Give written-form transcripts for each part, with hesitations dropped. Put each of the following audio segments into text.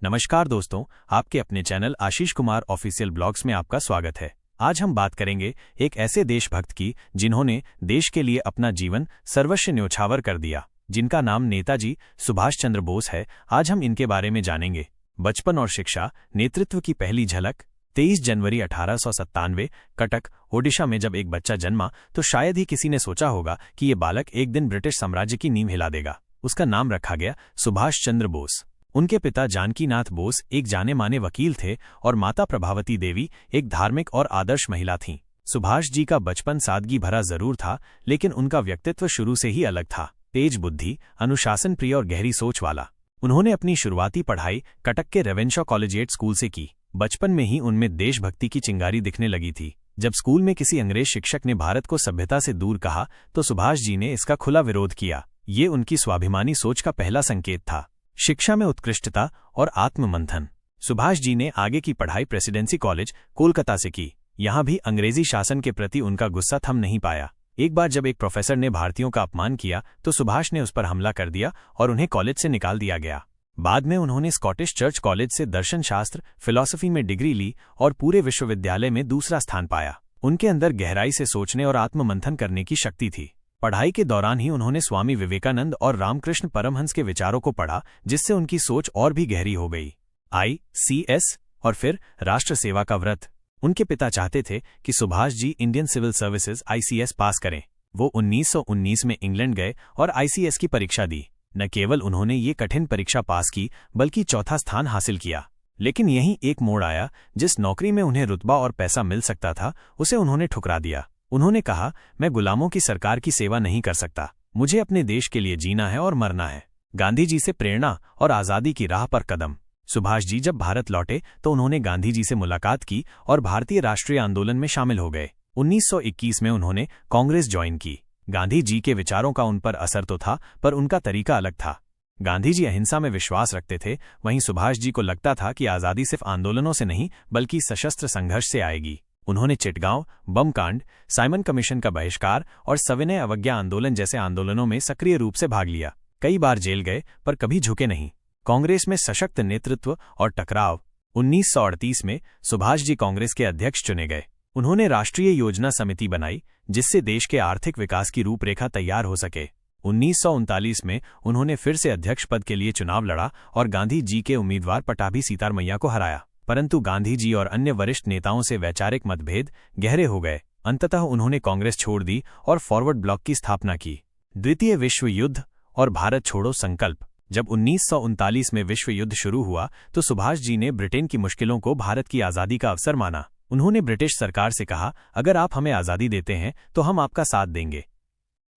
नमस्कार दोस्तों, आपके अपने channel Ashish Kumar official blogs में आपका स्वागत है। आज हम बात करेंगे एक ऐसे देशभक्त की जिन्होंने देश के लिए अपना जीवन सर्वस्व न्योछावर कर दिया, जिनका नाम नेताजी सुभाष चंद्र बोस है। आज हम इनके बारे में जानेंगे। बचपन और शिक्षा, नेतृत्व की पहली झलक। 23 जनवरी 1897 कटक, ओडिशा में जब एक बच्चा जन्मा तो शायद ही किसी ने सोचा होगा कि ये बालक एक दिन ब्रिटिश साम्राज्य की नींव हिला देगा। उसका नाम रखा गया सुभाष चंद्र बोस। उनके पिता जानकीनाथ बोस एक जाने माने वकील थे और माता प्रभावती देवी एक धार्मिक और आदर्श महिला थीं। सुभाष जी का बचपन सादगी भरा जरूर था, लेकिन उनका व्यक्तित्व शुरू से ही अलग था। तेज बुद्धि, अनुशासन प्रिय और गहरी सोच वाला। उन्होंने अपनी शुरुआती पढ़ाई कटक के रेवेन्शा कॉलेजिएट स्कूल से की। बचपन में ही उनमें देशभक्ति की चिंगारी दिखने लगी थी। जब स्कूल में किसी अंग्रेज शिक्षक ने भारत को सभ्यता से दूर कहा तो सुभाष जी ने इसका खुला विरोध किया। ये उनकी स्वाभिमानी सोच का पहला संकेत था। शिक्षा में उत्कृष्टता और आत्ममंथन। सुभाष जी ने आगे की पढ़ाई प्रेसिडेंसी कॉलेज, कोलकाता से की। यहाँ भी अंग्रेजी शासन के प्रति उनका गुस्सा थम नहीं पाया। एक बार जब एक प्रोफेसर ने भारतीयों का अपमान किया तो सुभाष ने उस पर हमला कर दिया और उन्हें कॉलेज से निकाल दिया गया। बाद में उन्होंने स्कॉटिश चर्च कॉलेज से दर्शन शास्त्र, फिलॉसफी में डिग्री ली और पूरे विश्वविद्यालय में दूसरा स्थान पाया। उनके अंदर गहराई से सोचने और आत्ममंथन करने की शक्ति थी। पढ़ाई के दौरान ही उन्होंने स्वामी विवेकानंद और रामकृष्ण परमहंस के विचारों को पढ़ा, जिससे उनकी सोच और भी गहरी हो गई। ICS और फिर राष्ट्र सेवा का व्रत। उनके पिता चाहते थे कि Subhash ji Indian civil services ICS पास करें। वो 1919 में इंग्लैंड गए और ICS की परीक्षा दी। न केवल उन्होंने ये कठिन परीक्षा पास की, बल्कि चौथा स्थान हासिल किया। लेकिन यहीं एक मोड़ आया। जिस नौकरी में उन्हें रुतबा और पैसा मिल सकता था, उसे उन्होंने ठुकरा दिया। उन्होंने कहा, मैं गुलामों की सरकार की सेवा नहीं कर सकता। मुझे अपने देश के लिए जीना है और मरना है। गांधी जी से प्रेरणा और आज़ादी की राह पर कदम। सुभाष जी जब भारत लौटे तो उन्होंने गांधी जी से मुलाकात की और भारतीय राष्ट्रीय आंदोलन में शामिल हो गए। 1921 में उन्होंने कांग्रेस ज्वाइन की। गांधी जी के विचारों का उन पर असर तो था, पर उनका तरीका अलग था। गांधी जी अहिंसा में विश्वास रखते थे, वहीं सुभाष जी को लगता था कि आज़ादी सिर्फ आंदोलनों से नहीं बल्कि सशस्त्र संघर्ष से आएगी। उन्होंने चिटगांव बम कांड, साइमन कमीशन का बहिष्कार और सविनय अवज्ञा आंदोलन जैसे आंदोलनों में सक्रिय रूप से भाग लिया। कई बार जेल गए, पर कभी झुके नहीं। कांग्रेस में सशक्त नेतृत्व और टकराव। 1938 में सुभाष जी कांग्रेस के अध्यक्ष चुने गए। उन्होंने राष्ट्रीय योजना समिति बनाई, जिससे देश के आर्थिक विकास की रूपरेखा तैयार हो सके। 1939 में उन्होंने फिर से अध्यक्ष पद के लिए चुनाव लड़ा और गांधी जी के उम्मीदवार पटाभी सीतारमैया को हराया। परंतु गांधी जी और अन्य वरिष्ठ नेताओं से वैचारिक मतभेद गहरे हो गए। अंततः उन्होंने कांग्रेस छोड़ दी और फॉरवर्ड ब्लॉक की स्थापना की। द्वितीय विश्व युद्ध और भारत छोड़ो संकल्प। जब 1939 में विश्व युद्ध शुरू हुआ तो सुभाष जी ने ब्रिटेन की मुश्किलों को भारत की आज़ादी का अवसर माना। उन्होंने ब्रिटिश सरकार से कहा, अगर आप हमें आज़ादी देते हैं तो हम आपका साथ देंगे।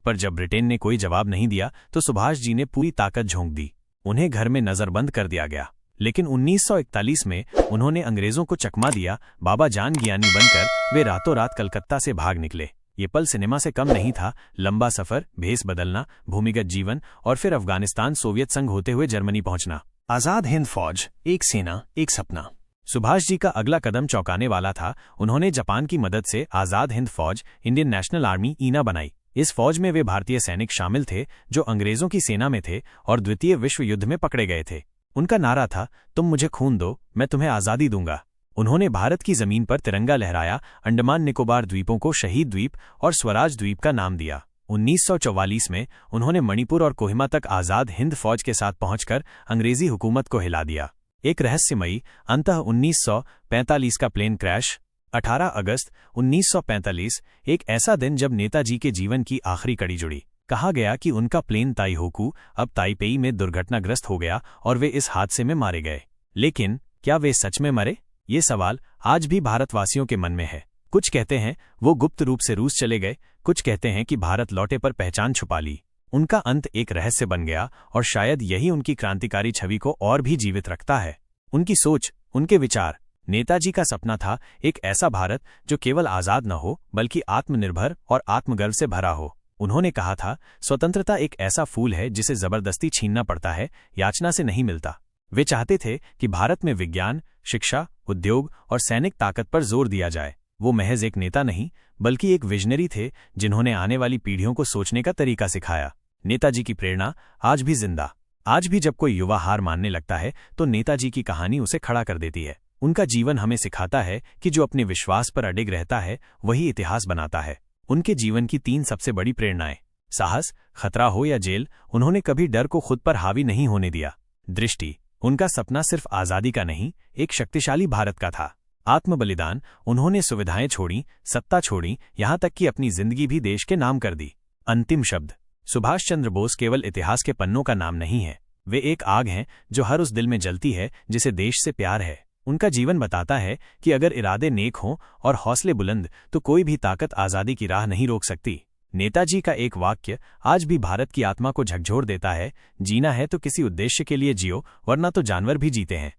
पर जब ब्रिटेन ने कोई जवाब नहीं दिया तो सुभाष जी ने पूरी ताकत झोंक दी। उन्हें घर में नजरबंद कर दिया गया। लेकिन 1941 में उन्होंने अंग्रेजों को चकमा दिया। बाबा जान ज्ञानी बनकर वे रातों रात कलकत्ता से भाग निकले। ये पल सिनेमा से कम नहीं था। लंबा सफर, भेष बदलना, भूमिगत जीवन और फिर अफगानिस्तान, सोवियत संघ होते हुए जर्मनी पहुंचना। आजाद हिंद फौज, एक सेना, एक सपना। सुभाष जी का अगला कदम चौंकाने वाला था। उन्होंने जापान की मदद से आजाद हिंद फौज, इंडियन नेशनल आर्मी (INA) बनाई। इस फौज में वे भारतीय सैनिक शामिल थे जो अंग्रेजों की सेना में थे और द्वितीय विश्व युद्ध में पकड़े गए थे। उनका नारा था, तुम मुझे खून दो, मैं तुम्हें आज़ादी दूंगा। उन्होंने भारत की जमीन पर तिरंगा लहराया, अंडमान निकोबार द्वीपों को शहीद द्वीप और स्वराज द्वीप का नाम दिया। 1944 में उन्होंने मणिपुर और कोहिमा तक आज़ाद हिंद फौज के साथ पहुंचकर अंग्रेजी हुकूमत को हिला दिया। एक रहस्यमयी अंतः 1945 का प्लेन क्रैश। 18 अगस्त 1945 एक ऐसा दिन जब नेताजी के जीवन की आखिरी कड़ी जुड़ी। कहा गया कि उनका प्लेन ताइहोकू, अब ताइपेई में दुर्घटनाग्रस्त हो गया और वे इस हादसे में मारे गए। लेकिन क्या वे सच में मरे? ये सवाल आज भी भारतवासियों के मन में है। कुछ कहते हैं वो गुप्त रूप से रूस चले गए, कुछ कहते हैं कि भारत लौटे पर पहचान छुपा ली। उनका अंत एक रहस्य बन गया और शायद यही उनकी क्रांतिकारी छवि को और भी जीवित रखता है। उनकी सोच, उनके विचार। नेताजी का सपना था एक ऐसा भारत जो केवल आज़ाद न हो बल्कि आत्मनिर्भर और आत्मगर्व से भरा हो। उन्होंने कहा था, स्वतंत्रता एक ऐसा फूल है जिसे जबरदस्ती छीनना पड़ता है, याचना से नहीं मिलता। वे चाहते थे कि भारत में विज्ञान, शिक्षा, उद्योग और सैनिक ताकत पर जोर दिया जाए। वो महज एक नेता नहीं बल्कि एक विजनरी थे जिन्होंने आने वाली पीढ़ियों को सोचने का तरीका सिखाया। नेताजी की प्रेरणा आज भी जिंदा। आज भी जब कोई युवा हार मानने लगता है तो नेताजी की कहानी उसे खड़ा कर देती है। उनका जीवन हमें सिखाता है कि जो अपने विश्वास पर अडिग रहता है वही इतिहास बनाता है। उनके जीवन की 3 सबसे बड़ी प्रेरणाएं: साहस, खतरा हो या जेल, उन्होंने कभी डर को खुद पर हावी नहीं होने दिया। दृष्टि, उनका सपना सिर्फ आजादी का नहीं, एक शक्तिशाली भारत का था। आत्मबलिदान, उन्होंने सुविधाएं छोड़ी, सत्ता छोड़ी, यहां तक कि अपनी जिंदगी भी देश के नाम कर दी। अंतिम शब्द: सुभाष चंद्र बोस केवल इतिहास के पन्नों का नाम नहीं है, वे एक आग हैं जो हर उस दिल में जलती है जिसे देश से प्यार है। उनका जीवन बताता है कि अगर इरादे नेक हों और हौसले बुलंद तो कोई भी ताकत आज़ादी की राह नहीं रोक सकती। नेताजी का एक वाक्य आज भी भारत की आत्मा को झकझोर देता है: जीना है तो किसी उद्देश्य के लिए जियो, वरना तो जानवर भी जीते हैं।